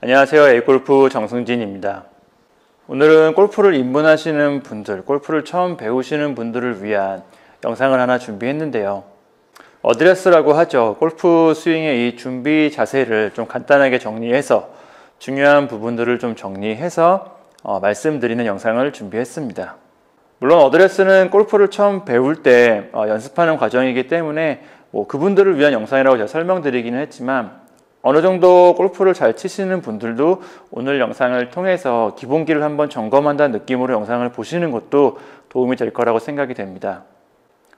안녕하세요. A골프 정승진입니다. 오늘은 골프를 입문하시는 분들, 골프를 처음 배우시는 분들을 위한 영상을 하나 준비했는데요. 어드레스라고 하죠. 골프 스윙의 이 준비 자세를 좀 간단하게 정리해서 중요한 부분들을 좀 정리해서 말씀드리는 영상을 준비했습니다. 물론 어드레스는 골프를 처음 배울 때 연습하는 과정이기 때문에 그분들을 위한 영상이라고 제가 설명드리기는 했지만 어느 정도 골프를 잘 치시는 분들도 오늘 영상을 통해서 기본기를 한번 점검한다는 느낌으로 영상을 보시는 것도 도움이 될 거라고 생각이 됩니다.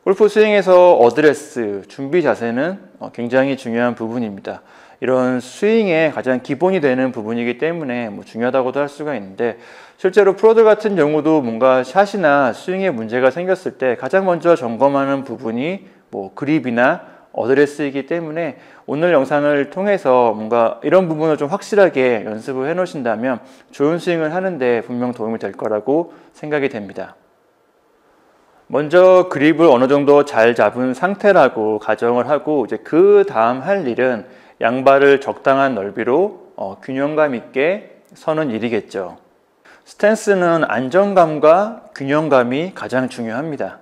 골프 스윙에서 어드레스, 준비 자세는 굉장히 중요한 부분입니다. 이런 스윙의 가장 기본이 되는 부분이기 때문에 중요하다고도 할 수가 있는데, 실제로 프로들 같은 경우도 뭔가 샷이나 스윙에 문제가 생겼을 때 가장 먼저 점검하는 부분이 그립이나 어드레스이기 때문에 오늘 영상을 통해서 뭔가 이런 부분을 좀 확실하게 연습을 해 놓으신다면 좋은 스윙을 하는데 분명 도움이 될 거라고 생각이 됩니다. 먼저 그립을 어느 정도 잘 잡은 상태라고 가정을 하고, 이제 그 다음 할 일은 양발을 적당한 넓이로 균형감 있게 서는 일이겠죠. 스탠스는 안정감과 균형감이 가장 중요합니다.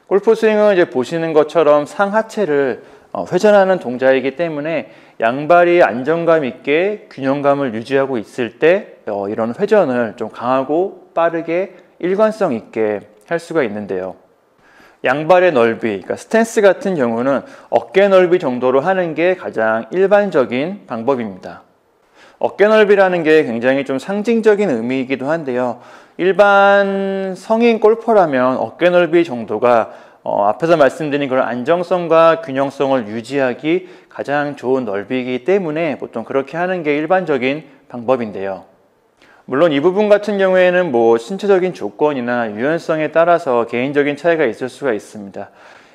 골프 스윙은 이제 보시는 것처럼 상하체를 회전하는 동작이기 때문에 양발이 안정감 있게 균형감을 유지하고 있을 때 이런 회전을 좀 강하고 빠르게 일관성 있게 할 수가 있는데요. 양발의 넓이, 그러니까 스탠스 같은 경우는 어깨 넓이 정도로 하는 게 가장 일반적인 방법입니다. 어깨 넓이라는 게 굉장히 좀 상징적인 의미이기도 한데요. 일반 성인 골퍼라면 어깨 넓이 정도가 앞에서 말씀드린 그런 안정성과 균형성을 유지하기 가장 좋은 넓이이기 때문에 보통 그렇게 하는 게 일반적인 방법인데요. 물론 이 부분 같은 경우에는 신체적인 조건이나 유연성에 따라서 개인적인 차이가 있을 수가 있습니다.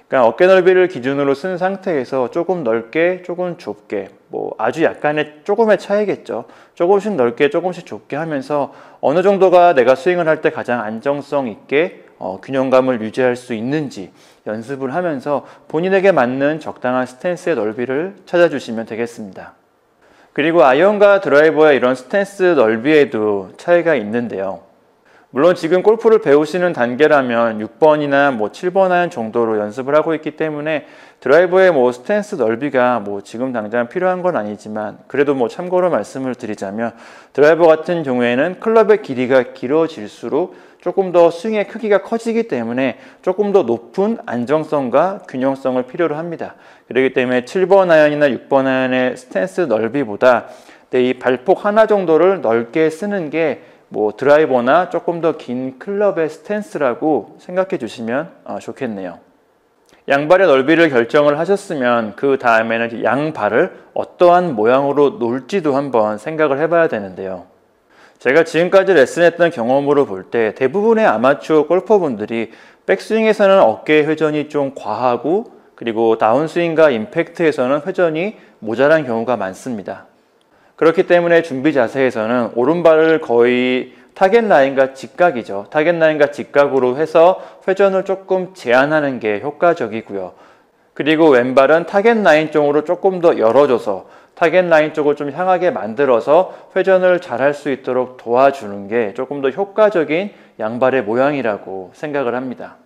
그러니까 어깨 넓이를 기준으로 쓴 상태에서 조금 넓게, 조금 좁게, 아주 약간의 조금의 차이겠죠. 조금씩 넓게, 조금씩 좁게 하면서 어느 정도가 내가 스윙을 할 때 가장 안정성 있게 균형감을 유지할 수 있는지 연습을 하면서 본인에게 맞는 적당한 스탠스의 넓이를 찾아주시면 되겠습니다. 그리고 아이언과 드라이버의 이런 스탠스 넓이에도 차이가 있는데요. 물론 지금 골프를 배우시는 단계라면 6번이나 7번 아이언 정도로 연습을 하고 있기 때문에 드라이버의 스탠스 넓이가 지금 당장 필요한 건 아니지만, 그래도 참고로 말씀을 드리자면 드라이버 같은 경우에는 클럽의 길이가 길어질수록 조금 더 스윙의 크기가 커지기 때문에 조금 더 높은 안정성과 균형성을 필요로 합니다. 그렇기 때문에 7번 아이언이나 6번 아이언의 스탠스 넓이보다 이 발폭 하나 정도를 넓게 쓰는 게 드라이버나 조금 더 긴 클럽의 스탠스라고 생각해 주시면 좋겠네요. 양발의 넓이를 결정을 하셨으면 그 다음에는 양발을 어떠한 모양으로 놓을지도 한번 생각을 해봐야 되는데요. 제가 지금까지 레슨했던 경험으로 볼 때 대부분의 아마추어 골퍼분들이 백스윙에서는 어깨 회전이 좀 과하고, 그리고 다운스윙과 임팩트에서는 회전이 모자란 경우가 많습니다. 그렇기 때문에 준비 자세에서는 오른발을 거의 타겟 라인과 직각이죠. 타겟 라인과 직각으로 해서 회전을 조금 제한하는 게 효과적이고요. 그리고 왼발은 타겟 라인 쪽으로 조금 더 열어줘서 타겟 라인 쪽을 좀 향하게 만들어서 회전을 잘 할 수 있도록 도와주는 게 조금 더 효과적인 양발의 모양이라고 생각을 합니다.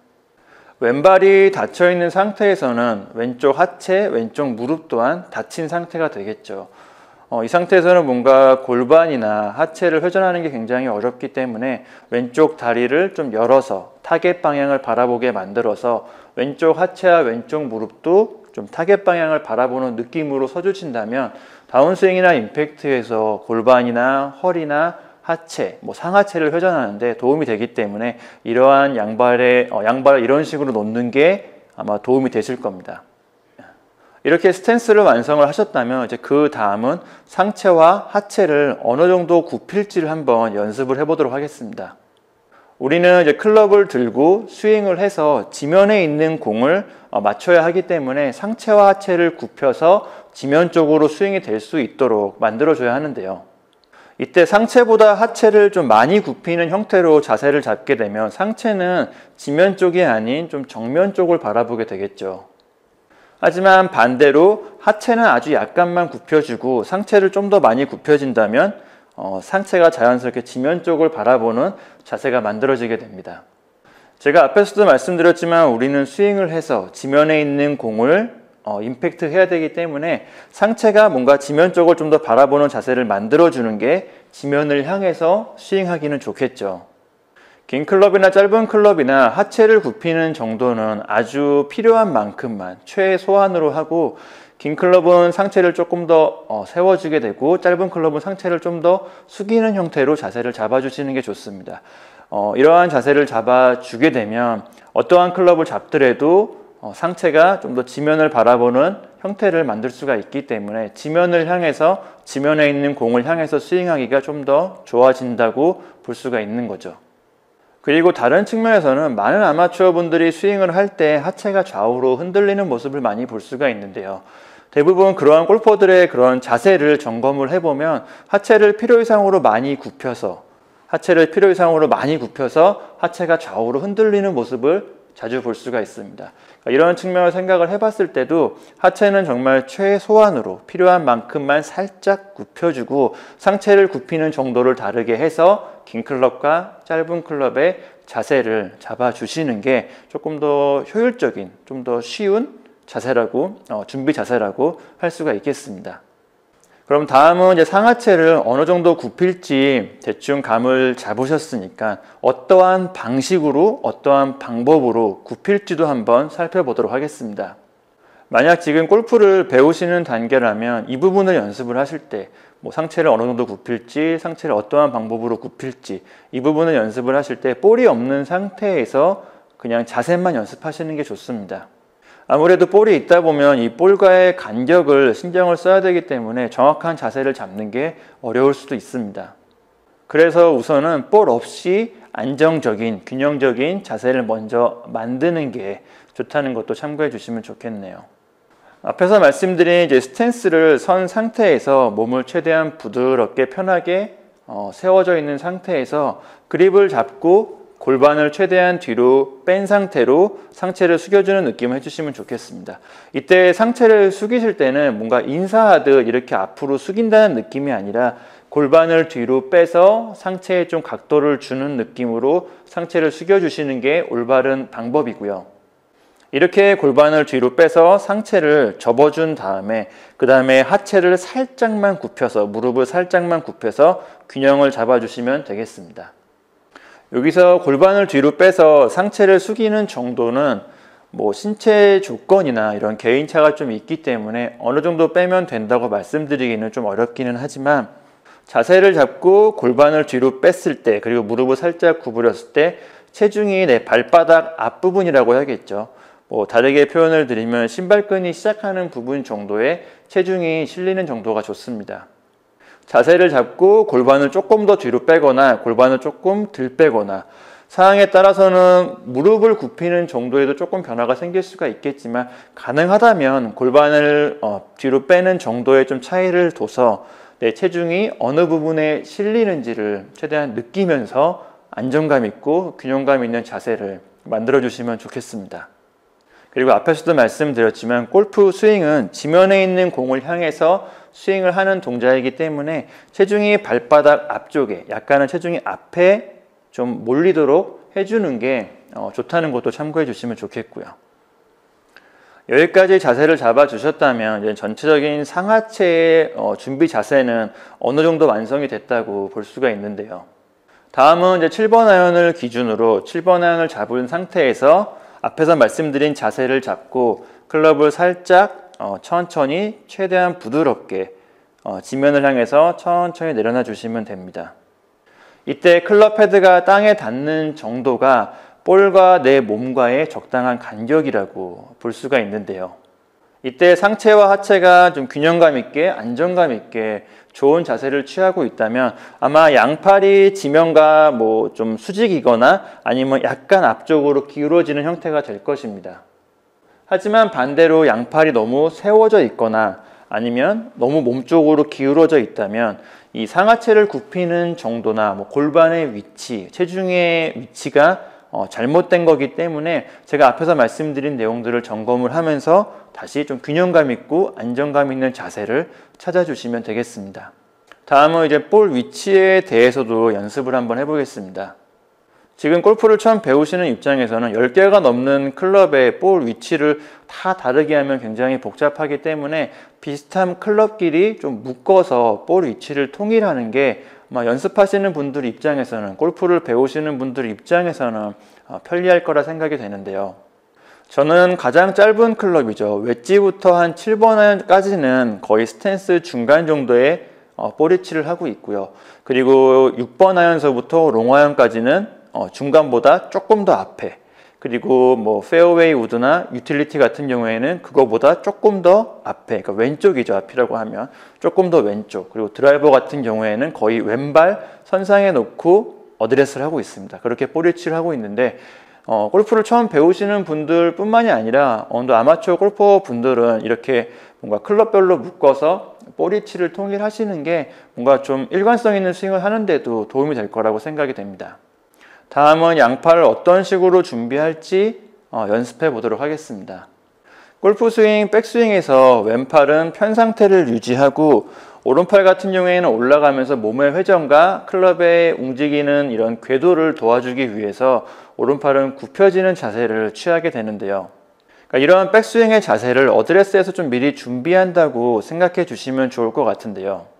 왼발이 닫혀있는 상태에서는 왼쪽 하체, 왼쪽 무릎 또한 닫힌 상태가 되겠죠. 이 상태에서는 뭔가 골반이나 하체를 회전하는 게 굉장히 어렵기 때문에 왼쪽 다리를 좀 열어서 타겟 방향을 바라보게 만들어서 왼쪽 하체와 왼쪽 무릎도 좀 타겟 방향을 바라보는 느낌으로 서주신다면 다운스윙이나 임팩트에서 골반이나 허리나 하체, 상하체를 회전하는데 도움이 되기 때문에 이러한 양발을 이런 식으로 놓는 게 아마 도움이 되실 겁니다. 이렇게 스탠스를 완성을 하셨다면 이제 그 다음은 상체와 하체를 어느 정도 굽힐지를 한번 연습을 해보도록 하겠습니다. 우리는 이제 클럽을 들고 스윙을 해서 지면에 있는 공을 맞춰야 하기 때문에 상체와 하체를 굽혀서 지면 쪽으로 스윙이 될 수 있도록 만들어줘야 하는데요. 이때 상체보다 하체를 좀 많이 굽히는 형태로 자세를 잡게 되면 상체는 지면 쪽이 아닌 좀 정면 쪽을 바라보게 되겠죠. 하지만 반대로 하체는 아주 약간만 굽혀주고 상체를 좀 더 많이 굽혀진다면 상체가 자연스럽게 지면 쪽을 바라보는 자세가 만들어지게 됩니다. 제가 앞에서도 말씀드렸지만 우리는 스윙을 해서 지면에 있는 공을 임팩트 해야 되기 때문에 상체가 뭔가 지면 쪽을 좀 더 바라보는 자세를 만들어주는 게 지면을 향해서 스윙하기는 좋겠죠. 긴 클럽이나 짧은 클럽이나 하체를 굽히는 정도는 아주 필요한 만큼만 최소한으로 하고, 긴 클럽은 상체를 조금 더 세워주게 되고 짧은 클럽은 상체를 좀 더 숙이는 형태로 자세를 잡아주시는 게 좋습니다. 이러한 자세를 잡아주게 되면 어떠한 클럽을 잡더라도 상체가 좀 더 지면을 바라보는 형태를 만들 수가 있기 때문에 지면을 향해서, 지면에 있는 공을 향해서 스윙하기가 좀 더 좋아진다고 볼 수가 있는 거죠. 그리고 다른 측면에서는 많은 아마추어 분들이 스윙을 할 때 하체가 좌우로 흔들리는 모습을 많이 볼 수가 있는데요. 대부분 그러한 골퍼들의 그런 자세를 점검을 해보면 하체를 필요 이상으로 많이 굽혀서 하체가 좌우로 흔들리는 모습을 자주 볼 수가 있습니다. 이런 측면을 생각을 해봤을 때도 하체는 정말 최소한으로 필요한 만큼만 살짝 굽혀주고 상체를 굽히는 정도를 다르게 해서 긴 클럽과 짧은 클럽의 자세를 잡아주시는 게 조금 더 효율적인, 좀 더 쉬운 자세라고, 준비 자세라고 할 수가 있겠습니다. 그럼 다음은 이제 상하체를 어느 정도 굽힐지 대충 감을 잡으셨으니까 어떠한 방식으로, 어떠한 방법으로 굽힐지도 한번 살펴보도록 하겠습니다. 만약 지금 골프를 배우시는 단계라면 이 부분을 연습을 하실 때 상체를 어느 정도 굽힐지, 상체를 어떠한 방법으로 굽힐지 이 부분을 연습을 하실 때 볼이 없는 상태에서 그냥 자세만 연습하시는 게 좋습니다. 아무래도 볼이 있다 보면 이 볼과의 간격을 신경을 써야 되기 때문에 정확한 자세를 잡는 게 어려울 수도 있습니다. 그래서 우선은 볼 없이 안정적인, 균형적인 자세를 먼저 만드는 게 좋다는 것도 참고해 주시면 좋겠네요. 앞에서 말씀드린 이제 스탠스를 선 상태에서 몸을 최대한 부드럽게 편하게 세워져 있는 상태에서 그립을 잡고 골반을 최대한 뒤로 뺀 상태로 상체를 숙여주는 느낌을 해주시면 좋겠습니다. 이때 상체를 숙이실 때는 뭔가 인사하듯 이렇게 앞으로 숙인다는 느낌이 아니라 골반을 뒤로 빼서 상체에 좀 각도를 주는 느낌으로 상체를 숙여주시는 게 올바른 방법이고요. 이렇게 골반을 뒤로 빼서 상체를 접어준 다음에 그 다음에 하체를 살짝만 굽혀서, 무릎을 살짝만 굽혀서 균형을 잡아주시면 되겠습니다. 여기서 골반을 뒤로 빼서 상체를 숙이는 정도는 신체 조건이나 이런 개인차가 좀 있기 때문에 어느 정도 빼면 된다고 말씀드리기는 좀 어렵기는 하지만, 자세를 잡고 골반을 뒤로 뺐을 때, 그리고 무릎을 살짝 구부렸을 때 체중이 내 발바닥 앞부분이라고 해야겠죠. 다르게 표현을 드리면 신발끈이 시작하는 부분 정도의 체중이 실리는 정도가 좋습니다. 자세를 잡고 골반을 조금 더 뒤로 빼거나 골반을 조금 덜 빼거나, 상황에 따라서는 무릎을 굽히는 정도에도 조금 변화가 생길 수가 있겠지만 가능하다면 골반을 뒤로 빼는 정도의 좀 차이를 둬서 내 체중이 어느 부분에 실리는지를 최대한 느끼면서 안정감 있고 균형감 있는 자세를 만들어 주시면 좋겠습니다. 그리고 앞에서도 말씀드렸지만 골프 스윙은 지면에 있는 공을 향해서 스윙을 하는 동작이기 때문에 체중이 발바닥 앞쪽에, 약간은 체중이 앞에 좀 몰리도록 해주는 게 좋다는 것도 참고해 주시면 좋겠고요. 여기까지 자세를 잡아 주셨다면 이제 전체적인 상하체의 준비 자세는 어느 정도 완성이 됐다고 볼 수가 있는데요. 다음은 이제 7번 아이언을 기준으로 7번 아이언을 잡은 상태에서 앞에서 말씀드린 자세를 잡고 클럽을 살짝 천천히 최대한 부드럽게 지면을 향해서 천천히 내려놔 주시면 됩니다. 이때 클럽 헤드가 땅에 닿는 정도가 볼과 내 몸과의 적당한 간격이라고 볼 수가 있는데요. 이때 상체와 하체가 좀 균형감 있게, 안정감 있게 좋은 자세를 취하고 있다면 아마 양팔이 지면과 좀 수직이거나 아니면 약간 앞쪽으로 기울어지는 형태가 될 것입니다. 하지만 반대로 양팔이 너무 세워져 있거나 아니면 너무 몸쪽으로 기울어져 있다면 이 상하체를 굽히는 정도나 골반의 위치, 체중의 위치가 잘못된 거기 때문에 제가 앞에서 말씀드린 내용들을 점검을 하면서 다시 좀 균형감 있고 안정감 있는 자세를 찾아주시면 되겠습니다. 다음은 이제 볼 위치에 대해서도 연습을 한번 해보겠습니다. 지금 골프를 처음 배우시는 입장에서는 10개가 넘는 클럽의 볼 위치를 다 다르게 하면 굉장히 복잡하기 때문에 비슷한 클럽끼리 좀 묶어서 볼 위치를 통일하는 게 아마 연습하시는 분들 입장에서는, 골프를 배우시는 분들 입장에서는 편리할 거라 생각이 되는데요. 저는 가장 짧은 클럽이죠. 웨지부터 한 7번 아이언까지는 거의 스탠스 중간 정도의 볼 위치를 하고 있고요. 그리고 6번 아이언서부터 롱 아이언까지는 중간보다 조금 더 앞에, 그리고 뭐 페어웨이 우드나 유틸리티 같은 경우에는 그거보다 조금 더 앞에, 그러니까 왼쪽이죠. 앞이라고 하면 조금 더 왼쪽. 그리고 드라이버 같은 경우에는 거의 왼발 선상에 놓고 어드레스를 하고 있습니다. 그렇게 볼 위치를 하고 있는데 골프를 처음 배우시는 분들 뿐만이 아니라 아마추어 골퍼 분들은 이렇게 뭔가 클럽별로 묶어서 볼 위치를 통일하시는 게 뭔가 좀 일관성 있는 스윙을 하는데도 도움이 될 거라고 생각이 됩니다. 다음은 양팔을 어떤 식으로 준비할지 연습해 보도록 하겠습니다. 골프 스윙, 백스윙에서 왼팔은 편 상태를 유지하고 오른팔 같은 경우에는 올라가면서 몸의 회전과 클럽의 움직이는 이런 궤도를 도와주기 위해서 오른팔은 굽혀지는 자세를 취하게 되는데요. 그러니까 이런 백스윙의 자세를 어드레스에서 좀 미리 준비한다고 생각해 주시면 좋을 것 같은데요.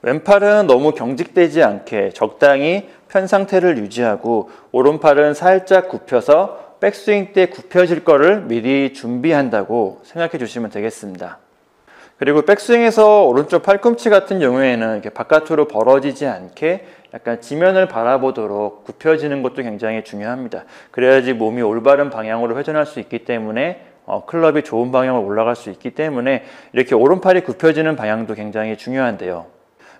왼팔은 너무 경직되지 않게 적당히 편 상태를 유지하고 오른팔은 살짝 굽혀서 백스윙 때 굽혀질 거를 미리 준비한다고 생각해 주시면 되겠습니다. 그리고 백스윙에서 오른쪽 팔꿈치 같은 경우에는 이렇게 바깥으로 벌어지지 않게 약간 지면을 바라보도록 굽혀지는 것도 굉장히 중요합니다. 그래야지 몸이 올바른 방향으로 회전할 수 있기 때문에 클럽이 좋은 방향으로 올라갈 수 있기 때문에 이렇게 오른팔이 굽혀지는 방향도 굉장히 중요한데요.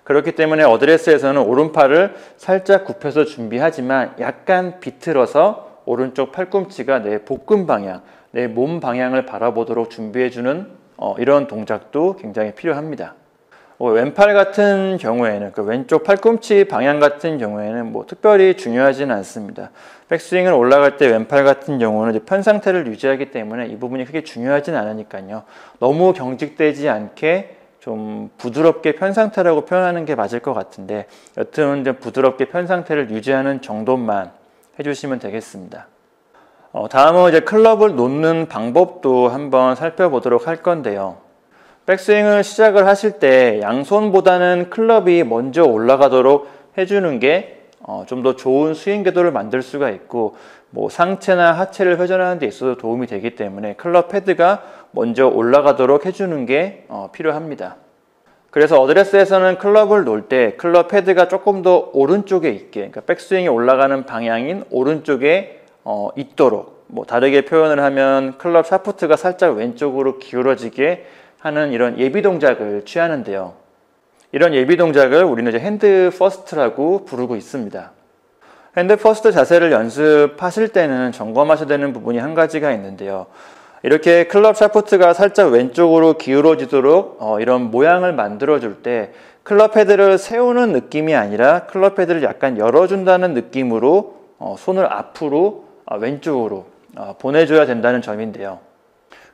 그렇기 때문에 어드레스에서는 오른팔을 살짝 굽혀서 준비하지만 약간 비틀어서 오른쪽 팔꿈치가 내 복근 방향, 내 몸 방향을 바라보도록 준비해주는 이런 동작도 굉장히 필요합니다. 왼팔 같은 경우에는, 그 왼쪽 팔꿈치 방향 같은 경우에는 뭐 특별히 중요하지는 않습니다. 백스윙을 올라갈 때 왼팔 같은 경우는 이제 편 상태를 유지하기 때문에 이 부분이 크게 중요하진 않으니까요. 너무 경직되지 않게 좀 부드럽게 편 상태라고 표현하는 게 맞을 것 같은데, 여튼 이제 부드럽게 편 상태를 유지하는 정도만 해주시면 되겠습니다. 다음은 이제 클럽을 놓는 방법도 한번 살펴보도록 할 건데요. 백스윙을 시작을 하실 때 양손보다는 클럽이 먼저 올라가도록 해주는 게 좀 더 좋은 스윙 궤도를 만들 수가 있고, 뭐 상체나 하체를 회전하는 데 있어서 도움이 되기 때문에 클럽 헤드가 먼저 올라가도록 해주는 게 필요합니다. 그래서 어드레스에서는 클럽을 놓을 때 클럽 헤드가 조금 더 오른쪽에 있게, 그러니까 백스윙이 올라가는 방향인 오른쪽에 있도록, 뭐 다르게 표현을 하면 클럽 샤프트가 살짝 왼쪽으로 기울어지게 하는 이런 예비 동작을 취하는데요. 이런 예비 동작을 우리는 이제 핸드 퍼스트라고 부르고 있습니다. 핸드 퍼스트 자세를 연습하실 때는 점검하셔야 되는 부분이 한 가지가 있는데요. 이렇게 클럽 샤프트가 살짝 왼쪽으로 기울어지도록 이런 모양을 만들어줄 때 클럽 헤드를 세우는 느낌이 아니라 클럽 헤드를 약간 열어준다는 느낌으로 손을 앞으로 왼쪽으로 보내줘야 된다는 점인데요.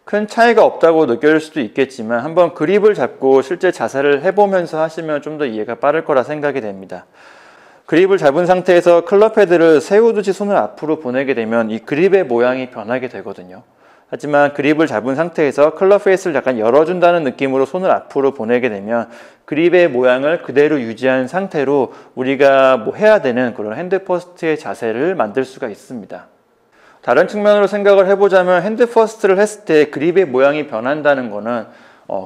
큰 차이가 없다고 느껴질 수도 있겠지만 한번 그립을 잡고 실제 자세를 해보면서 하시면 좀 더 이해가 빠를 거라 생각이 됩니다. 그립을 잡은 상태에서 클럽 헤드를 세우듯이 손을 앞으로 보내게 되면 이 그립의 모양이 변하게 되거든요. 하지만 그립을 잡은 상태에서 클럽 페이스를 약간 열어준다는 느낌으로 손을 앞으로 보내게 되면 그립의 모양을 그대로 유지한 상태로 우리가 뭐 해야 되는 그런 핸드 퍼스트의 자세를 만들 수가 있습니다. 다른 측면으로 생각을 해보자면 핸드 퍼스트를 했을 때 그립의 모양이 변한다는 거는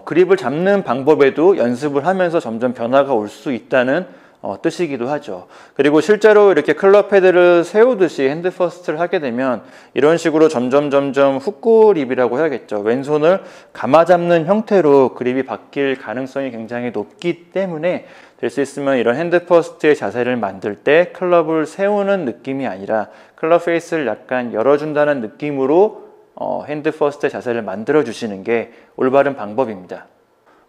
그립을 잡는 방법에도 연습을 하면서 점점 변화가 올 수 있다는 뜻이기도 하죠. 그리고 실제로 이렇게 클럽 헤드를 세우듯이 핸드 퍼스트를 하게 되면 이런 식으로 점점 훅 그립이라고 해야겠죠. 왼손을 감아 잡는 형태로 그립이 바뀔 가능성이 굉장히 높기 때문에 될 수 있으면 이런 핸드 퍼스트의 자세를 만들 때 클럽을 세우는 느낌이 아니라 클럽 페이스를 약간 열어준다는 느낌으로 핸드 퍼스트의 자세를 만들어 주시는 게 올바른 방법입니다.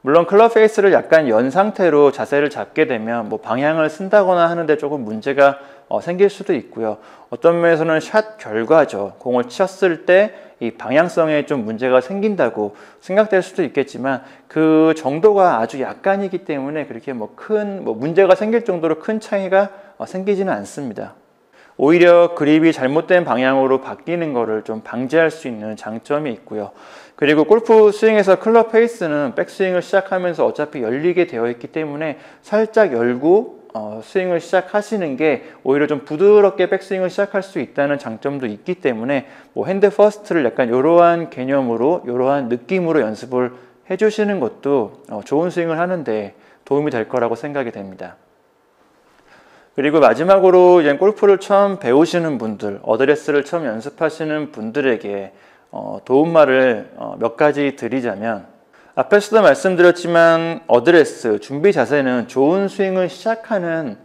물론 클럽 페이스를 약간 연 상태로 자세를 잡게 되면 뭐 방향을 쓴다거나 하는데 조금 문제가 생길 수도 있고요. 어떤 면에서는 샷 결과죠. 공을 쳤을 때 이 방향성에 좀 문제가 생긴다고 생각될 수도 있겠지만 그 정도가 아주 약간이기 때문에 그렇게 큰 문제가 생길 정도로 큰 차이가 생기지는 않습니다. 오히려 그립이 잘못된 방향으로 바뀌는 것을 좀 방지할 수 있는 장점이 있고요. 그리고 골프 스윙에서 클럽 페이스는 백스윙을 시작하면서 어차피 열리게 되어 있기 때문에 살짝 열고 스윙을 시작하시는 게 오히려 좀 부드럽게 백스윙을 시작할 수 있다는 장점도 있기 때문에 뭐 핸드 퍼스트를 약간 이러한 개념으로 이러한 느낌으로 연습을 해주시는 것도 좋은 스윙을 하는데 도움이 될 거라고 생각이 됩니다. 그리고 마지막으로 이제 골프를 처음 배우시는 분들, 어드레스를 처음 연습하시는 분들에게 도움말을 몇 가지 드리자면, 앞에서도 말씀드렸지만 어드레스, 준비 자세는 좋은 스윙을 시작하는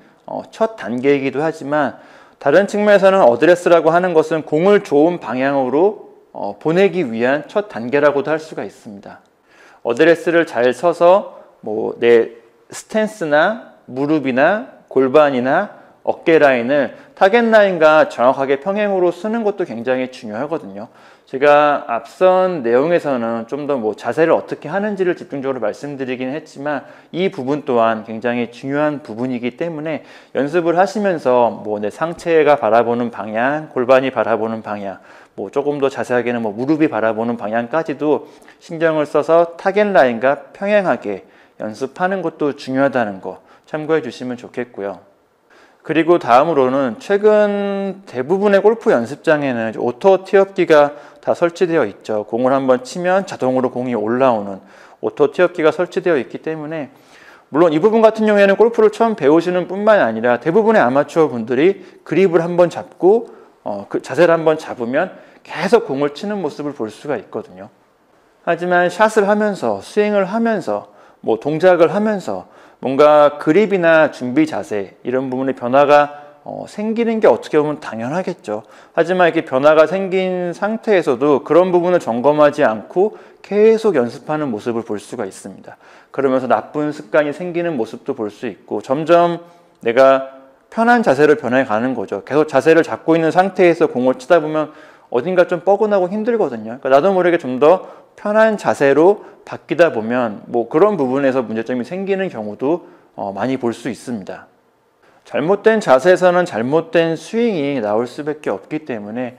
첫 단계이기도 하지만 다른 측면에서는 어드레스라고 하는 것은 공을 좋은 방향으로 보내기 위한 첫 단계라고도 할 수가 있습니다. 어드레스를 잘 서서 내 스탠스나 무릎이나 골반이나 어깨 라인을 타겟 라인과 정확하게 평행으로 쓰는 것도 굉장히 중요하거든요. 제가 앞선 내용에서는 좀 더 자세를 어떻게 하는지를 집중적으로 말씀드리긴 했지만 이 부분 또한 굉장히 중요한 부분이기 때문에 연습을 하시면서 내 상체가 바라보는 방향, 골반이 바라보는 방향, 조금 더 자세하게는 무릎이 바라보는 방향까지도 신경을 써서 타겟 라인과 평행하게 연습하는 것도 중요하다는 거 참고해 주시면 좋겠고요. 그리고 다음으로는 최근 대부분의 골프 연습장에는 오토 티업기가 다 설치되어 있죠. 공을 한번 치면 자동으로 공이 올라오는 오토 티업기가 설치되어 있기 때문에 물론 이 부분 같은 경우에는 골프를 처음 배우시는 뿐만 아니라 대부분의 아마추어 분들이 그립을 한번 잡고 그 자세를 한번 잡으면 계속 공을 치는 모습을 볼 수가 있거든요. 하지만 샷을 하면서 스윙을 하면서 동작을 하면서 뭔가 그립이나 준비 자세 이런 부분에 변화가 생기는 게 어떻게 보면 당연하겠죠. 하지만 이렇게 변화가 생긴 상태에서도 그런 부분을 점검하지 않고 계속 연습하는 모습을 볼 수가 있습니다. 그러면서 나쁜 습관이 생기는 모습도 볼 수 있고 점점 내가 편한 자세로 변해가는 거죠. 계속 자세를 잡고 있는 상태에서 공을 치다 보면 어딘가 좀 뻐근하고 힘들거든요. 그러니까 나도 모르게 좀 더 편한 자세로 바뀌다 보면 그런 부분에서 문제점이 생기는 경우도 많이 볼 수 있습니다. 잘못된 자세에서는 잘못된 스윙이 나올 수밖에 없기 때문에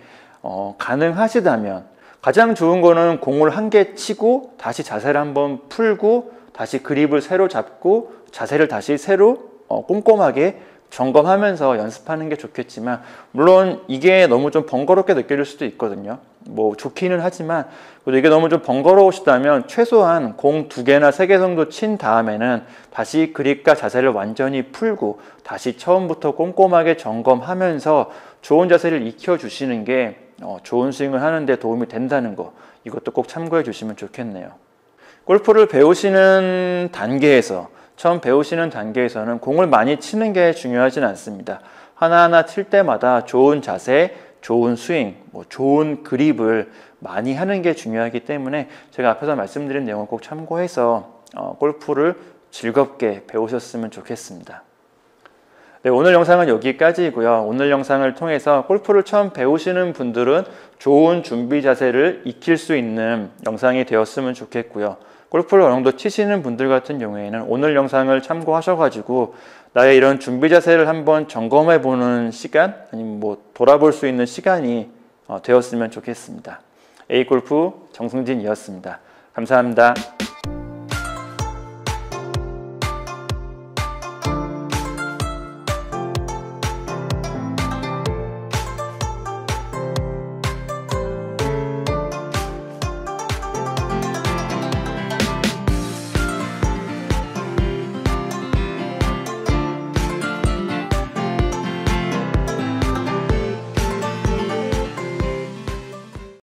가능하시다면 가장 좋은 거는 공을 한 개 치고 다시 자세를 한번 풀고 다시 그립을 새로 잡고 자세를 다시 새로 꼼꼼하게 점검하면서 연습하는 게 좋겠지만 물론 이게 너무 좀 번거롭게 느껴질 수도 있거든요. 좋기는 하지만 이게 너무 좀 번거로우시다면 최소한 공 2개나 3개 정도 친 다음에는 다시 그립과 자세를 완전히 풀고 다시 처음부터 꼼꼼하게 점검하면서 좋은 자세를 익혀주시는 게 좋은 스윙을 하는 데 도움이 된다는 거 이것도 꼭 참고해 주시면 좋겠네요. 골프를 배우시는 단계에서 처음 배우시는 단계에서는 공을 많이 치는 게 중요하진 않습니다. 하나하나 칠 때마다 좋은 자세, 좋은 스윙, 좋은 그립을 많이 하는 게 중요하기 때문에 제가 앞에서 말씀드린 내용을 꼭 참고해서 골프를 즐겁게 배우셨으면 좋겠습니다. 네, 오늘 영상은 여기까지이고요. 오늘 영상을 통해서 골프를 처음 배우시는 분들은 좋은 준비 자세를 익힐 수 있는 영상이 되었으면 좋겠고요. 골프를 어느 정도 치시는 분들 같은 경우에는 오늘 영상을 참고하셔가지고 나의 이런 준비 자세를 한번 점검해 보는 시간 아니면 돌아볼 수 있는 시간이 되었으면 좋겠습니다. A골프 정승진이었습니다. 감사합니다.